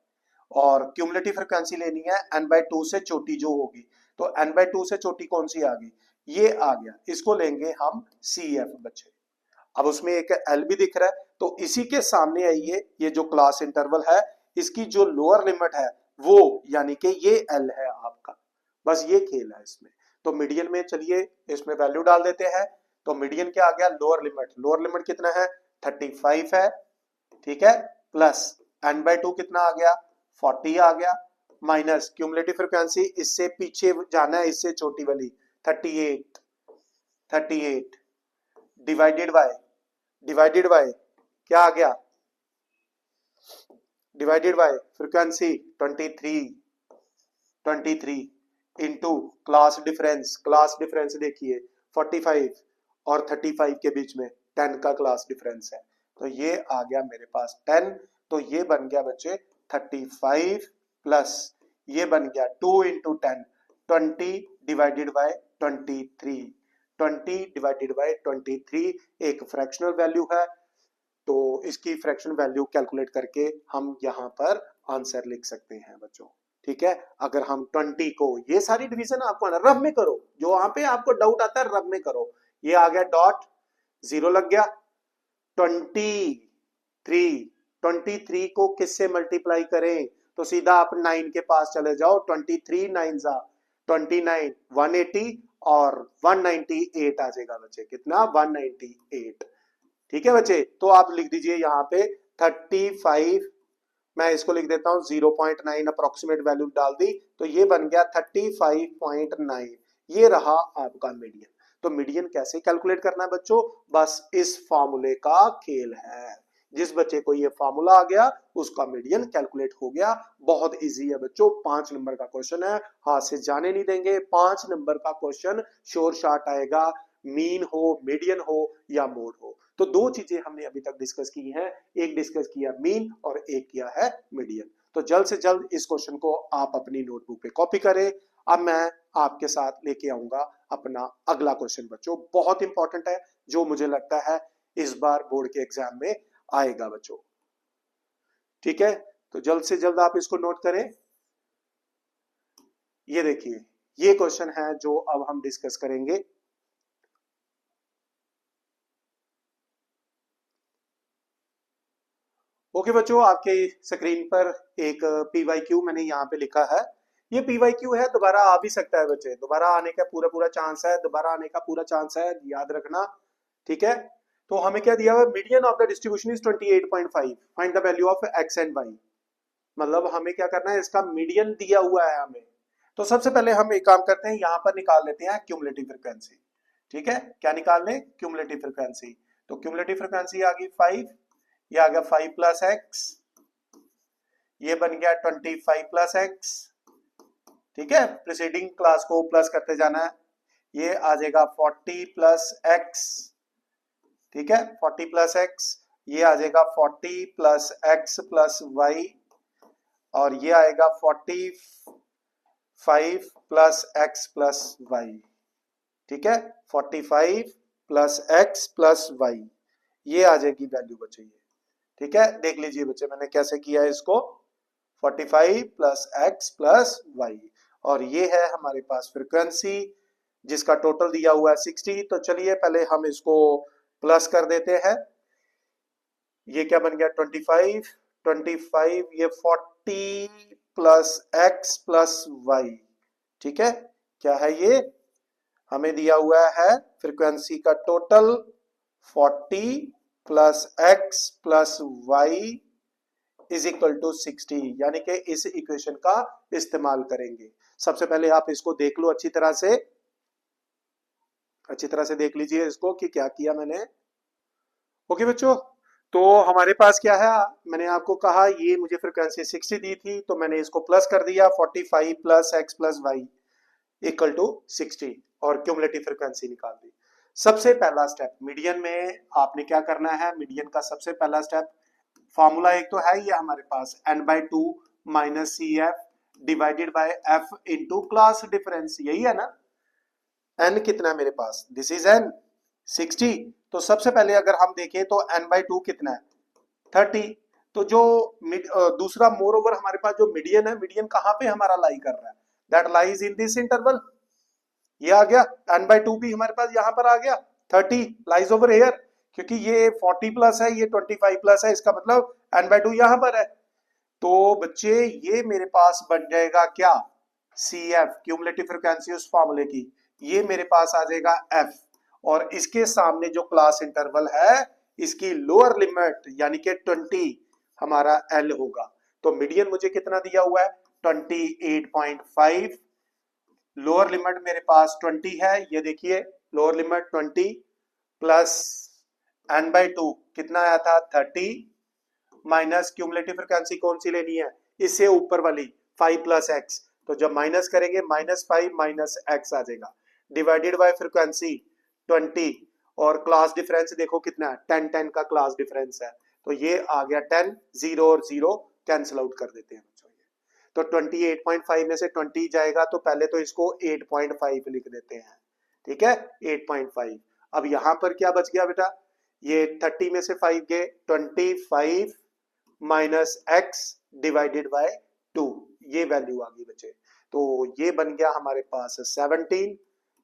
Speaker 1: और क्यूमुलेटिव फ्रीक्वेंसी लेनी है n/2 से छोटी जो होगी। तो n/2 से छोटी कौन सी आ गई, ये आ गया, इसको लेंगे हम CF बच्चे। अब उसमें एक L भी दिख रहा है, तो इसी के सामने आइए, ये जो क्लास इंटरवल है इसकी जो लोअर लिमिट है वो, यानी कि ये L है आपका, बस ये खेल है इसमें। तो मीडियन में चलिए इसमें वैल्यू डाल देते हैं। तो मीडियन क्या आ गया, लोअर लिमिट कितना है 35 है, ठीक है, प्लस n/2 कितना आ गया 40 आ गया, माइनस क्यूमुलेटिव फ्रीक्वेंसी इससे पीछे जाना है, इससे छोटी वाली 38, 38 डिवाइडेड बाय क्या आ गया, divided by frequency 23 into class difference देखिए 45 और 35 के बीच में 10 का क्लास डिफरेंस है, तो ये आ गया मेरे पास 10। तो ये बन गया बच्चे 35 प्लस ये बन गया 2 into 10, 20 divided bye 23, 20 divided bye 23 एक फ्रैक्शनल वैल्यू है। तो इसकी फ्रैक्शन वैल्यू कैलकुलेट करके हम यहाँ पर आंसर लिख सकते हैं बच्चों, ठीक है। अगर हम 20 को, ये सारी डिवीजन आपको ना रफ में करो, जो वहां पे आपको डाउट आता है रफ में करो। ये आ गया डॉट, 0 लग गया, 23 को किससे मल्टीप्लाई करें, तो सीधा आप 9 के पास चले जाओ, 23 9 29 180 और 198 आ जाएगा बच्चे। कितना? 198। ठीक है बच्चे, तो आप लिख दीजिए यहाँ पे 35, मैं इसको लिख देता हूँ 0.9, अप्रोक्सीमेट वैल्यू डाल दी तो ये बन गया 35.9। ये रहा आपका मीडियन। तो मीडियन कैसे कैलकुलेट करना है बच्चों? बस इस फार्मूले का खेल है। जिस बच्चे को ये फार्मूला आ गया उसका मीडियन कैलकुलेट हो गया। बहुत इजी है बच्चों, 5 नंबर का क्वेश्चन है, हाथ से जाने नहीं देंगे। 5 नंबर का क्वेश्चन श्योर शॉट आएगा, मीन हो, मीडियन हो या मोड हो। तो दो चीजें हमने अभी तक डिस्कस की हैं, एक डिस्कस किया मीन और एक किया है मीडियन। तो जल्द से जल्द इस क्वेश्चन को आप अपनी नोटबुक पे कॉपी करें। अब मैं आपके साथ लेके आऊंगा अपना अगला क्वेश्चन बच्चों, बहुत इंपॉर्टेंट है, जो मुझे लगता है इस बार बोर्ड के एग्जाम में आएगा बच्चों। ठीक है, तो जल्द से जल्द आप इसको नोट करें। ये देखिए, ये क्वेश्चन है जो अब हम डिस्कस करेंगे। ओके बच्चों, आपके स्क्रीन पर एक PYQ मैंने यहाँ पे लिखा है। ये PYQ है, दोबारा आ भी सकता है बच्चे, दोबारा आने का पूरा पूरा चांस है, दोबारा आने का पूरा चांस है, याद रखना। ठीक है, तो हमें क्या दिया हुआ? Median of the distribution is 28.5, find the value of x and y। मतलब हमें क्या करना है, इसका मीडियन दिया हुआ है हमें। तो सबसे पहले हम एक काम करते हैं, यहाँ पर निकाल लेते हैं क्यूमुलेटिव फ्रीक्वेंसी। ठीक है, क्या निकाल लें? Cumulative frequency. तो क्यूमुलेटिव फ्रीक्वेंसी आ गई 5, ये आ गया 5 प्लस एक्स, ये बन गया 25 प्लस एक्स। ठीक है, प्रीसीडिंग क्लास को प्लस करते जाना है। ये आ जाएगा 40 प्लस एक्स। ठीक है, 40 प्लस एक्स, ये आ जाएगा 40 प्लस एक्स प्लस वाई, और ये आएगा 45 प्लस एक्स प्लस वाई। ठीक है, 45 प्लस एक्स प्लस वाई, ये आ जाएगी वैल्यू बच्चे ये। ठीक है, देख लीजिए बच्चे मैंने कैसे किया है इसको, 45 प्लस एक्स प्लस वाई, और ये है हमारे पास फ्रीक्वेंसी जिसका टोटल दिया हुआ है 60। तो चलिए पहले हम इसको प्लस कर देते हैं। ये क्या बन गया? 25, 25, ये 40 प्लस एक्स प्लस वाई। ठीक है, क्या है ये? हमें दिया हुआ है फ्रीक्वेंसी का total 40 plus x plus y is equal to 60, यानी कि इस इक्वेशन का इस्तेमाल करेंगे। सबसे पहले आप इसको देख लो अच्छी तरह से, देख लीजिए इसको कि क्या किया मैंने। ओके बच्चों, तो हमारे पास क्या है, मैंने आपको कहा ये मुझे फ्रीक्वेंसी 60 दी थी, तो मैंने इसको प्लस कर दिया, 45 plus x plus y equal to 60, और क्यूमुलेटिव फ्रीक्वेंसी निकाल दी। सबसे पहला स्टेप मीडियन में आपने क्या करना है, मीडियन का सबसे पहला स्टेप, फॉर्मूला एक तो है ये हमारे पास n/2 minus CF divided by F into class difference, यही है ना। n कितना है मेरे पास? This is n 60। तो सबसे पहले अगर हम देखें तो n/2 कितना है? 30। तो जो दूसरा मोर ओवर हमारे पास जो मीडियन है, मीडियन कहां पे हमारा लाई कर रहा है? That lies in this interval. ये आ गया n/2 भी हमारे पास यहां पर आ गया, 30 लाइज ओवर हेयर, क्योंकि ये 40 प्लस है, ये 25 प्लस है, इसका मतलब n/2 यहां पर है। तो बच्चे ये मेरे पास बन जाएगा क्या? CF, क्यूमुलेटिव फ्रीक्वेंसी उस फार्मूले की, ये मेरे पास आ जाएगा F, और इसके सामने जो क्लास इंटरवल है इसकी लोअर लिमिट यानी कि 20 हमारा L होगा। तो मीडियन मुझे कितना दिया हुआ है? 28.5। लोअर लिमिट मेरे पास 20 है, ये देखिए लोअर लिमिट 20 प्लस n/2 कितना आया था? 30 माइनस क्यूमुलेटिव फ्रीक्वेंसी कौन सी लेनी है? इससे ऊपर वाली 5 प्लस एक्स। तो जब माइनस करेंगे -5 माइनस एक्स आ जाएगा, डिवाइडेड बाय फ्रीक्वेंसी 20, और क्लास डिफरेंस देखो कितना है? 10 का क्लास डिफरेंस है, तो ये आ गया 10, 0 और 0 कैंसिल आउट कर देते हैं बच्चों। तो 28.5 में से 20 जाएगा, तो पहले तो इसको 8.5 लिख देते हैं। ठीक है, 8.5। अब यहां पर क्या बच गया बेटा? ये 30 में से 5 गए, 25 माइनस एक्स डिवाइडेड बाय 2, ये वैल्यू आ गई बच्चे। तो ये बन गया हमारे पास 17,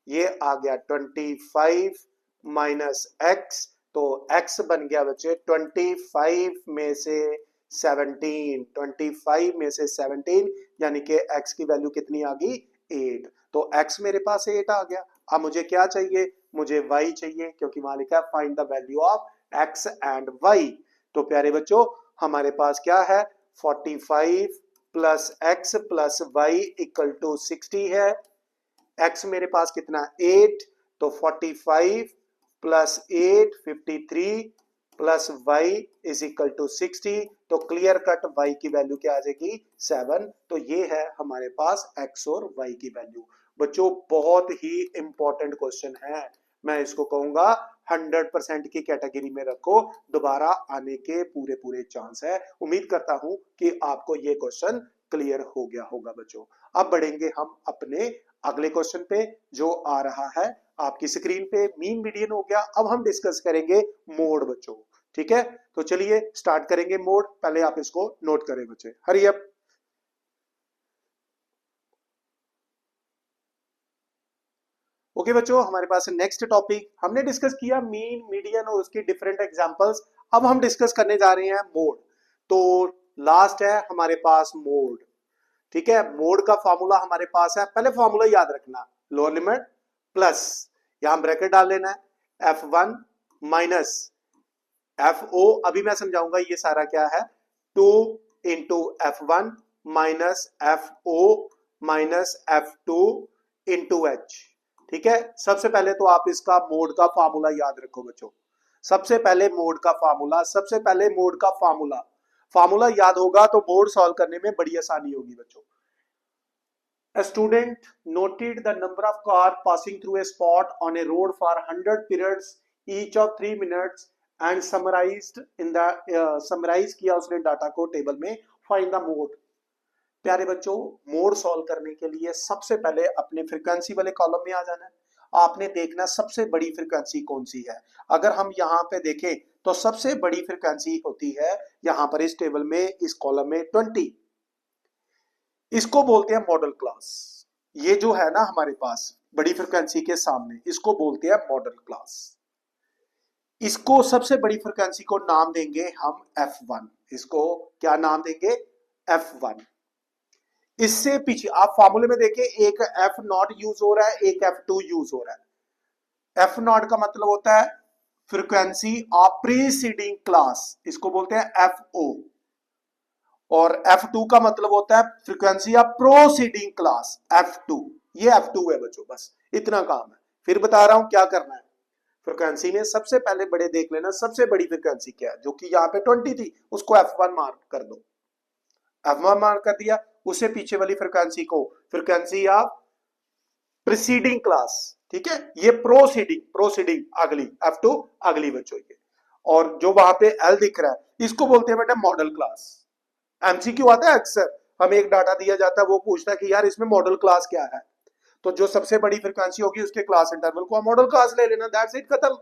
Speaker 1: ये आ गया 25 माइनस एक्स, तो x बन गया बच्चे 25 में से 17, 25 में से 17, यानी कि x की वैल्यू कितनी आ गई? 8। तो x मेरे पास 8 आ गया। अब मुझे क्या चाहिए, मुझे y चाहिए, क्योंकि वहां लिखा है find the value of x and y। तो प्यारे बच्चों हमारे पास क्या है, 45 plus x plus y equal to 60 है। x मेरे पास कितना 8, तो 45 प्लस 8 53 प्लस y इज इक्वल टू 60। तो क्लियर कट y की वैल्यू क्या आ जाएगी 7। तो ये है हमारे पास x और y की वैल्यू। बच्चों बहुत ही इंपॉर्टेंट क्वेश्चन है, मैं इसको कहूंगा 100% की कैटेगरी में रखो, दोबारा आने के पूरे पूरे चांस है। उम्मीद करता हूं कि आपको ये क्वेश्चन क्लियर हो गया होगा बच्चों। अब बढ़ेंगे हम अपने अगले क्वेश्चन पे जो आ रहा है आपकी स्क्रीन पे। मीन मीडियन हो गया, अब हम डिस्कस करेंगे मोड बच्चों। ठीक है, तो चलिए स्टार्ट करेंगे मोड। पहले आप इसको नोट करें बच्चे, हरी अप। ओके बच्चों, हमारे पास नेक्स्ट टॉपिक हमने डिस्कस किया मीन मीडियन और उसकी डिफरेंट एग्जांपल्स। अब हम डिस्कस करने जा रहे हैं मोड। तो लास्ट है हमारे पास मोड। ठीक है, मोड का फॉर्मूला हमारे पास है, पहले फॉर्मूला याद रखना, लोअर लिमिट प्लस यहां ब्रैकेट डाल लेना है F1 माइनस FO, अभी मैं समझाऊंगा ये सारा क्या है, 2 into F1 minus FO minus F2 into H। ठीक है, सबसे पहले तो आप इसका मोड का फार्मूला याद रखो बच्चों। सबसे पहले मोड का फार्मूला, सबसे पहले मोड का फार्मूला याद होगा तो मोड सॉल्व करने में बड़ी आसानी होगी बच्चों। A student noted the number of cars passing through a spot on a road for 100 periods each of 3 minutes and summarized in the summarize किया उसने डाटा को टेबल में, फाइंड द मोड। प्यारे बच्चों मोड सॉल्व करने के लिए सबसे पहले अपने फ्रीक्वेंसी वाले कॉलम में आ जाना है। आपने देखना सबसे बड़ी फ्रीक्वेंसी कौन सी है। अगर हम यहाँ पे देखें तो सबसे बड़ी फ्रीक्वेंसी होती है यहाँ पर इस टेबल में, इस कॉलम में 20। इसको बोलते हैं मॉडल क्लास। ये जो है ना हमारे पास बड़ी फ्रीक्वेंसी के सामने, इसको बोलते हैं मॉडल क्लास। इसको सबसे बड़ी फ्रीक्वेंसी को नाम देंगे हम F1। इसको क्या नाम देंगे, F1। इससे पीछे आप फॉर्मूले में देखें, एक F0 यूज हो रहा है, एक F2 यूज हो रहा है। F0 का मतलब होता है फ्रीक्वेंसी ऑफ प्रीसीडिंग क्लास, इसको बोलते हैं FO। और F2 का मतलब होता है frequency of proceeding class, F2। ये F2 है बच्चों, बस इतना काम है। फिर बता रहा हूं क्या करना है। फ्रीक्वेंसी में सबसे पहले बड़े देख लेना, सबसे बड़ी फ्रीक्वेंसी क्या है, जो कि यहाँ पे 20 थी, उसको F1 मार्क कर दो। F1 मार्क कर दिया, उससे पीछे वाली फ्रीक्वेंसी को फ्रीक्वेंसी ऑफ प्रीसीडिंग क्लास। ठीक है, ये प्रोसीडिंग अगली, F2 अगली बच्चों ये। और जो वहां पे L दिख रहा है इसको बोलते हैं बेटा मॉडल क्लास। एमसीक्यू आता है अक्सर, हमें एक डाटा दिया जाता है, वो पूछता है कि यार इसमें मॉडल क्लास क्या है, तो जो सबसे बड़ी फ्रीक्वेंसी होगी उसके क्लास इंटरवल को मॉडल क्लास ले लेना, दैट्स इट, खत्म।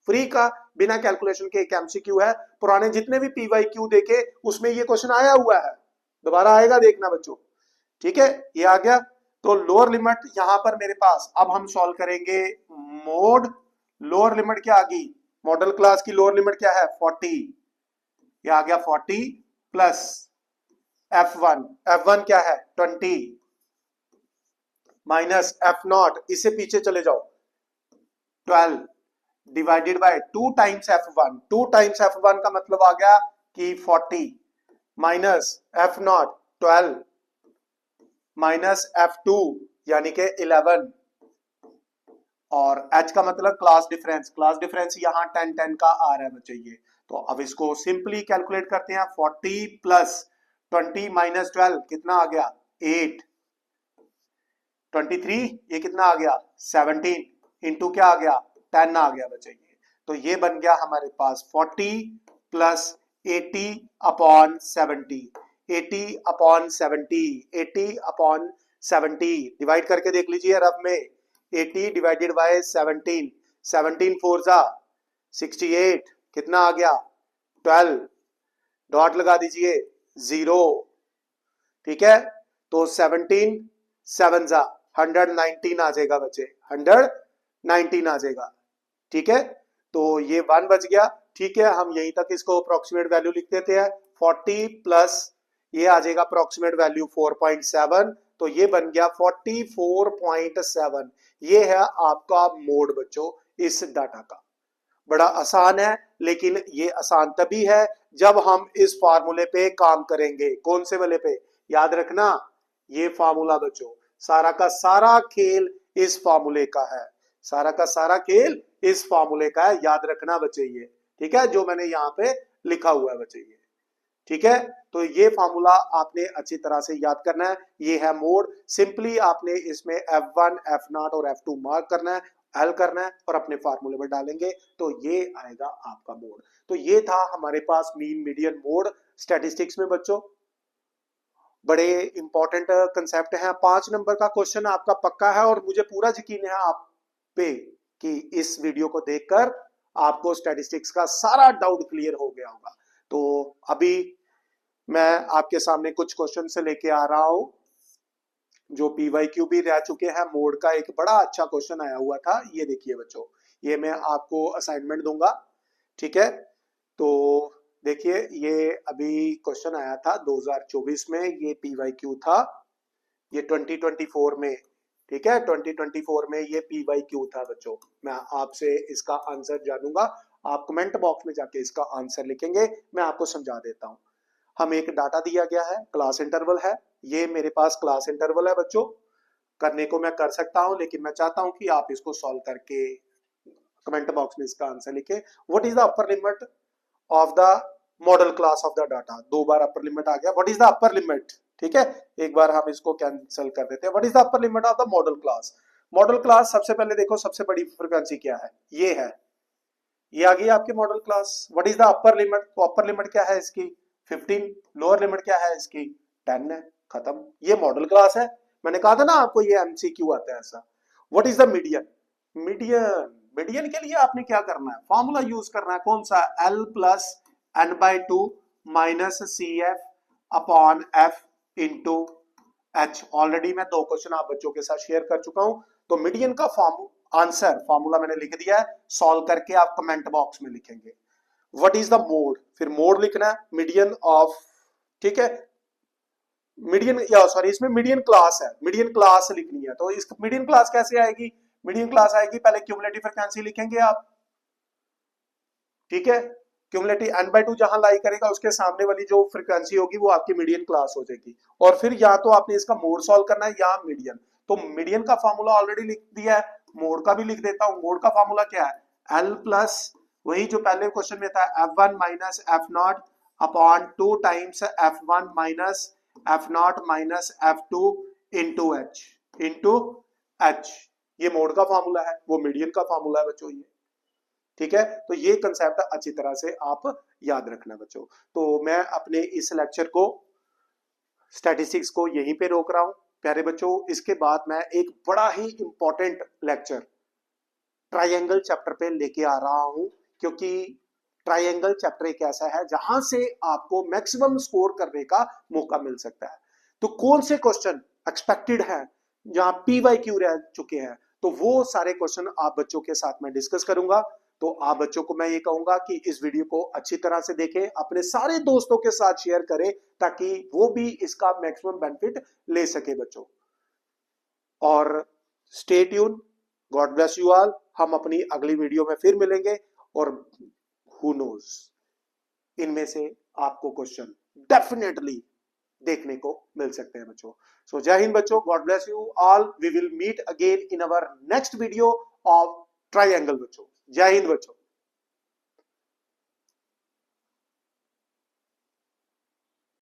Speaker 1: फ्री का बिना कैलकुलेशन के एक एमसीक्यू है। पुराने जितने भी पीवाईक्यू देखे उसमें ये क्वेश्चन आया हुआ है, दोबारा आएगा देखना बच्चों। ठीक है, ये आ गया। तो लोअर लिमिट यहां पर मेरे पास, अब हम सॉल्व करेंगे मोड। लोअर लिमिट क्या आ गई, मॉडल क्लास की लोअर लिमिट क्या है 40, ये आ गया 40 प्लस F1 क्या है 20 माइनस F0, इससे पीछे चले जाओ 12 divided by 2 times F1। 2 times F1 का मतलब आ गया कि 40 माइनस F0 12 माइनस F2 यानी कि 11, और H का मतलब क्लास डिफरेंस यहाँ 10 का आ रहा है बच्चे ये। तो अब इसको सिंपली कैलकुलेट करते हैं, 40 प्लस 20 माइनस 12 कितना आ गया 8, 23 ये कितना आ गया 17 इंटू क्या आ गया 10 आ गया बच्चे ये। तो ये बन गया हमारे पास 40 plus 80 upon 70, 80 upon 70, 80 upon 70 divide करके देख लीजिए रफ में, 80 डिवाइडेड बाय 17, 17 4 जा 68 कितना आ गया 12, डॉट लगा दीजिए 0। ठीक है, तो 17 7 जा 119 आ जाएगा बच्चे, 119 आ जाएगा। ठीक है, तो ये 1 बच गया। ठीक है, हम यहीं तक इसको अप्रोक्सीमेट वैल्यू लिख देते हैं, 40 प्लस ये आ जाएगा अप्रोक्सीमेट वैल्यू 4.7 तो ये बन गया 44.7। ये है आपका मोड बच्चों इस डाटा का। बड़ा आसान है, लेकिन ये आसान तभी है जब हम इस फार्मूले पे काम करेंगे। कौन से वाले पे? याद रखना, ये फार्मूला बच्चों, सारा का सारा खेल इस फार्मूले का है। सारा का सारा खेल इस फार्मूले का है, याद रखना बच्चे ये। ठीक है, जो मैंने यहाँ पे लिखा हुआ है बच्चे ये। ठीक है, तो ये फार्मूला आपने अच्छी तरह से याद करना है। ये है मोड। सिंपली आपने इसमें F1, F0 और F2 मार्क करना है, हल करना है और अपने फार्मूले में डालेंगे तो ये आएगा आपका मोड। तो ये था हमारे पास मीन, मीडियन, मोड स्टैटिस्टिक्स में बच्चों। बड़े इंपॉर्टेंट कंसेप्ट हैं। 5 नंबर का क्वेश्चन आपका पक्का है और मुझे पूरा यकीन है आप पे कि इस वीडियो को देखकर आपको स्टैटिस्टिक्स का सारा डाउट क्लियर हो गया होगा। तो अभी मैं आपके सामने कुछ क्वेश्चन से लेके आ रहा हूं जो PYQ भी रह चुके हैं। मोड का एक बड़ा अच्छा क्वेश्चन आया हुआ था, ये देखिए बच्चों, ये मैं आपको असाइनमेंट दूंगा। ठीक है, तो देखिए ये अभी क्वेश्चन आया था 2024 में, ये PYQ था, ये 2024 में। ठीक है, 2024 में ये PYQ था बच्चों। मैं आपसे इसका आंसर जानूंगा, आप कमेंट बॉक्स में जाके इसका आंसर लिखेंगे, मैं आपको समझा देता हूं। हमें एक डाटा दिया गया है, क्लास इंटरवल है, ये मेरे पास क्लास इंटरवल है बच्चों। करने को मैं कर सकता हूं, लेकिन मैं चाहता हूं कि आप इसको सॉल्व करके कमेंट बॉक्स में इसका आंसर लिखें। What is the upper limit of the modal class of the data? 2 बार अपर लिमिट आ गया। What is the upper limit? ठीक है, एक बार हम इसको कैंसिल कर देते हैं। What is the upper limit of the modal class? Model class, सबसे पहले देखो सबसे बड़ी फ्रीक्वेंसी क्या है, ये है, ये आ गई आपकी model class. What is the upper limit? तो अपर लिमिट क्या है इसकी? 15। लोअर लिमिट क्या है इसकी? 10 है, खत्म। ये मॉडल क्लास है। मैंने कहा था ना आपको ये MCQ आता है ऐसा। What is the median? Median, median के लिए आपने क्या करना है? फॉर्मूला यूज करना है, कौन सा? L plus N/2 minus CF upon F into H। Already मैं 2 क्वेश्चन आप बच्चों के साथ शेयर कर चुका हूं। तो मीडियन का आंसर फॉर्मूला मैंने लिख दिया है, सॉल्व करके आप कमेंट बॉक्स में लिखेंगे। What is the mode? फिर मोड लिखना है, मीडियन ऑफ, ठीक है, मीडियन, या सॉरी इसमें मीडियन क्लास है, मीडियन क्लास लिखनी है। तो इस मीडियन क्लास कैसे आएगी? मीडियन क्लास आएगी, पहले क्यूमुलेटिव फ्रीक्वेंसी लिखेंगे आप। ठीक है, क्यूमुलेटिव N/2 जहां लाई करेगा उसके सामने वाली जो फ्रीक्वेंसी होगी वो आपकी मीडियन क्लास हो जाएगी। और फिर या तो आपने इसका मोड सॉल्व करना है या मीडियन। तो मीडियन का फॉर्मूला ऑलरेडी लिख दिया है, मोड का भी लिख देता हूं। मोड का फॉर्मूला क्या है? L प्लस, वही जो पहले क्वेश्चन में था, F1 minus F0 upon 2 times F1 minus F0 minus F2 into H। ये मोड का फॉर्मूला है, वो मीडियन का फॉर्मूला है बच्चों ये। ठीक है, तो ये कंसेप्ट अच्छी तरह से आप याद रखना बच्चों। तो मैं अपने इस लेक्चर को, स्टैटिस्टिक्स को यहीं पे रोक रहा हूं प्यारे बच्चों। इसके बाद मैं एक बड़ा ही इंपॉर्टेंट लेक्चर ट्रायंगल चैप्टर पे लेके आ रहा हूं, क्योंकि ट्रायंगल चैप्टर एक ऐसा है जहां से आपको मैक्सिमम स्कोर करने का मौका मिल सकता है। तो कौन से क्वेश्चन एक्सपेक्टेड है जहां PYQ रह चुके हैं, तो वो सारे क्वेश्चन आप बच्चों के साथ मैं डिस्कस करूंगा। तो आप बच्चों को मैं ये कहूंगा कि इस वीडियो को अच्छी तरह से देखें, अपने सारे दोस्तों के साथ शेयर करें ताकि वो भी इसका मैक्सिमम बेनिफिट ले सके बच्चों। और stay tune, God bless you all. हम अपनी अगली वीडियो में फिर मिलेंगे और हु नोज, इनमें से आपको क्वेश्चन डेफिनेटली देखने को मिल सकते हैं बच्चों। सो जय हिंद बच्चों, God bless you all. We will meet again in our next video of triangle बच्चों। जय हिंद बच्चों।